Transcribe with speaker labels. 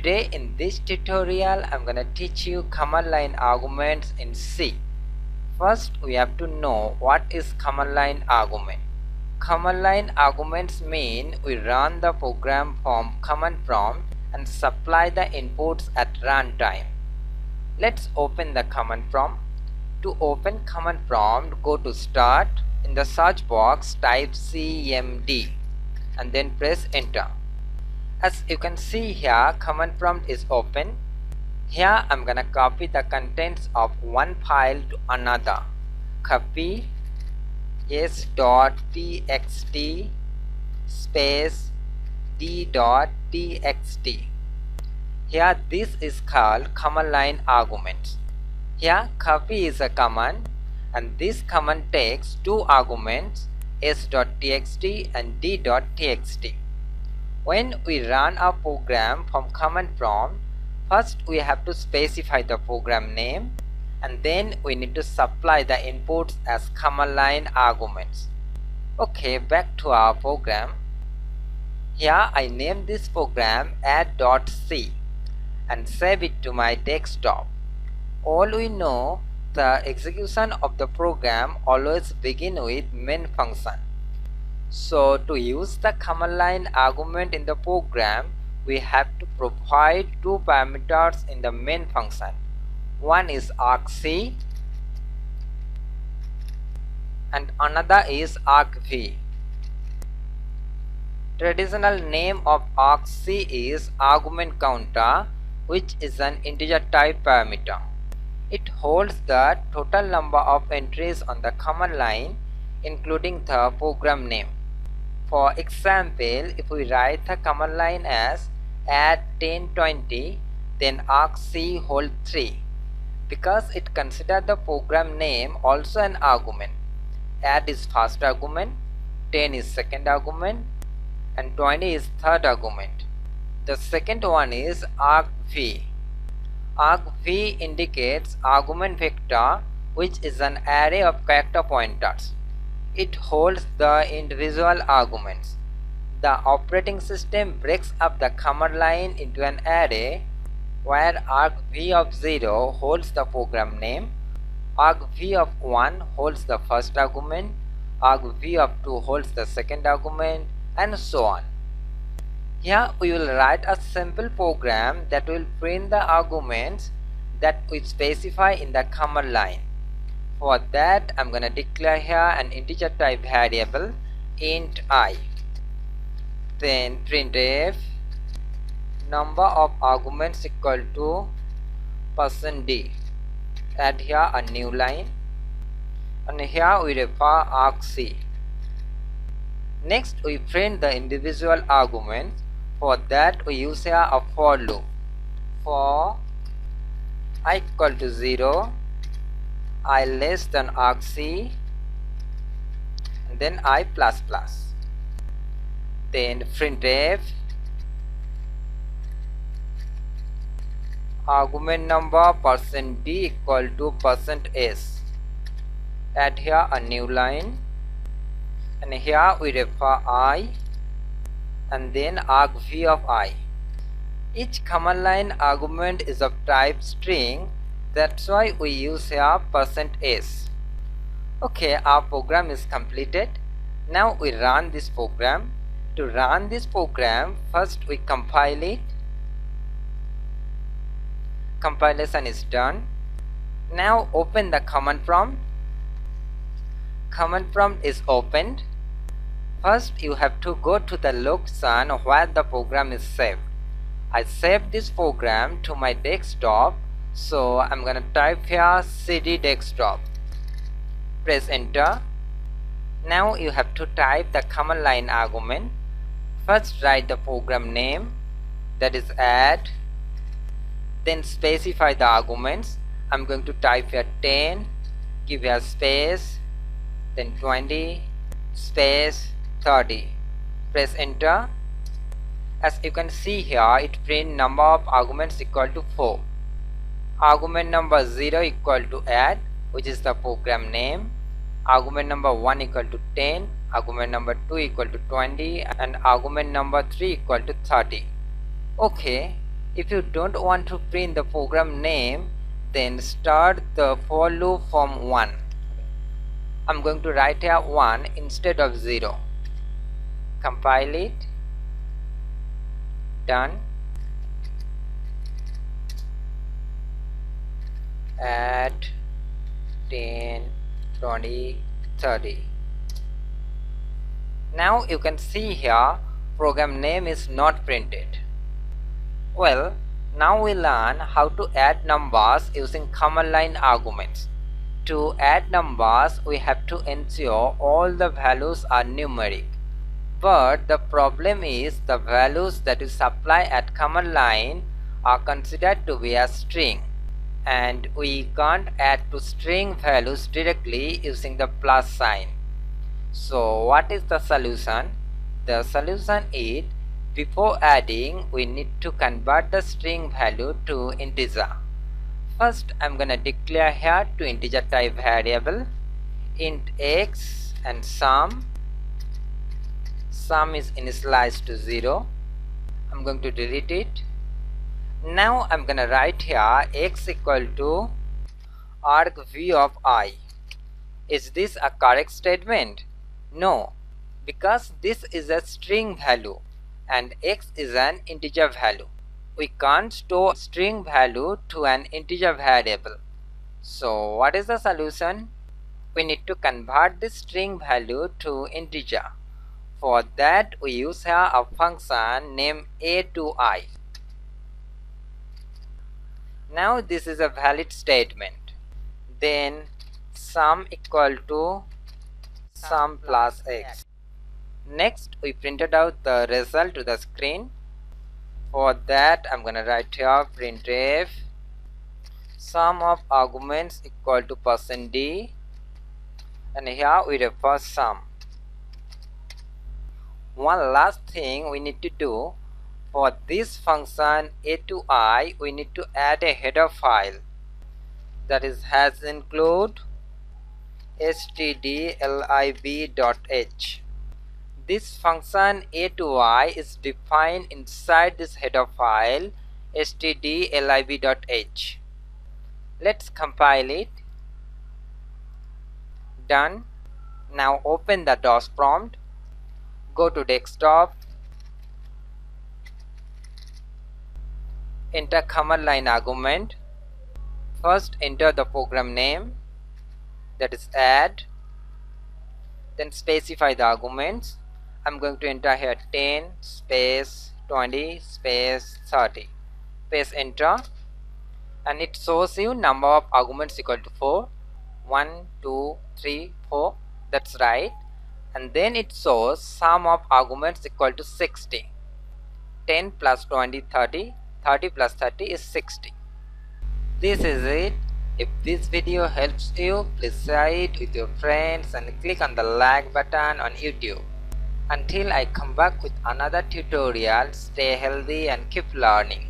Speaker 1: Today in this tutorial I'm gonna teach you command line arguments in C. First we have to know what is command line argument. Command line arguments mean we run the program from command prompt and supply the inputs at runtime. Let's open the command prompt. To open command prompt, go to start. In the search box type cmd and then press enter. As you can see here, command prompt is open. Here I'm gonna copy the contents of one file to another. Copy s.txt space d.txt. Here this is called command line arguments. Here copy is a command and this command takes two arguments s.txt and d.txt. When we run our program from command prompt, first we have to specify the program name and then we need to supply the inputs as command line arguments. Okay, back to our program. Here I name this program add.c and save it to my desktop. All we know, the execution of the program always begin with main function. So to use the command line argument in the program, we have to provide two parameters in the main function. One is argc and another is argv. Traditional name of argc is argument counter, which is an integer type parameter. It holds the total number of entries on the command line, including the program name. For example, if we write the command line as add 1020, then argc hold 3 because it considers the program name also an argument. Add is first argument, 10 is second argument, and 20 is third argument. The second one is argv. Argv indicates argument vector, which is an array of character pointers. It holds the individual arguments. The operating system breaks up the command line into an array where argv of 0 holds the program name, argv of 1 holds the first argument, argv of 2 holds the second argument, and so on. Here we will write a simple program that will print the arguments that we specify in the command line. For that, I'm gonna declare here an integer type variable int I. Then printf number of arguments equal to %d. Add here a new line, and here we refer argc. Next, we print the individual arguments. For that, we use here a for loop. For I equal to 0, I less than argc, and then I plus plus. Then printf argument number %d equal to %s. Add here a new line, and here we refer I and then argv of I. Each command line argument is of type string. That's why we use here %s. Okay, our program is completed. Now we run this program. To run this program, first we compile it. Compilation is done. Now open the command prompt. Command prompt is opened. First you have to go to the location where the program is saved. I saved this program to my desktop. So I'm gonna type here cd desktop. Press enter. Now you have to type the command line argument. First write the program name, that is add. Then specify the arguments. I'm going to type here 10, give here space, then 20, space 30. Press enter. As you can see here, it print number of arguments equal to 4. Argument number 0 equal to add, which is the program name. Argument number 1 equal to 10, argument number 2 equal to 20, and argument number 3 equal to 30. Okay, If you don't want to print the program name, then start the for loop from 1. I'm going to write here 1 instead of 0. Compile it. Done. Add 10, 20, 30. Now you can see here program name is not printed. Well, now we learn how to add numbers using command line arguments. To add numbers, we have to ensure all the values are numeric. But the problem is the values that we supply at command line are considered to be a string, and we can't add to string values directly using the plus sign. So what is the solution? The solution is, before adding, we need to convert the string value to integer. First, I'm gonna declare here to integer type variable int x and sum. Sum is initialized to 0. I'm going to delete it. Now I'm gonna write here x equal to argv of I. Is this a correct statement? No, because this is a string value and x is an integer value. We can't store string value to an integer variable. So what is the solution? We need to convert this string value to integer. For that, we use here a function named a2i. Now this is a valid statement. Then sum equal to sum plus x. Next, we printed out the result to the screen. For that, I'm gonna write here printf sum of arguments equal to %d, and here we refer sum. One last thing we need to do, for this function a2i, we need to add a header file that is has include stdlib.h. This function a2i is defined inside this header file stdlib.h. Let's compile it. Done. Now open the DOS prompt. Go to desktop. Enter command line argument. First enter the program name, that is add. Then specify the arguments. I'm going to enter here 10 space 20 space 30. Press enter and it shows you number of arguments equal to 4. 1, 2, 3, 4. That's right. And then it shows sum of arguments equal to 60. 10 plus 20 30. 30 plus 30 is 60. This is it. If this video helps you, please share it with your friends and click on the like button on YouTube. Until I come back with another tutorial, stay healthy and keep learning.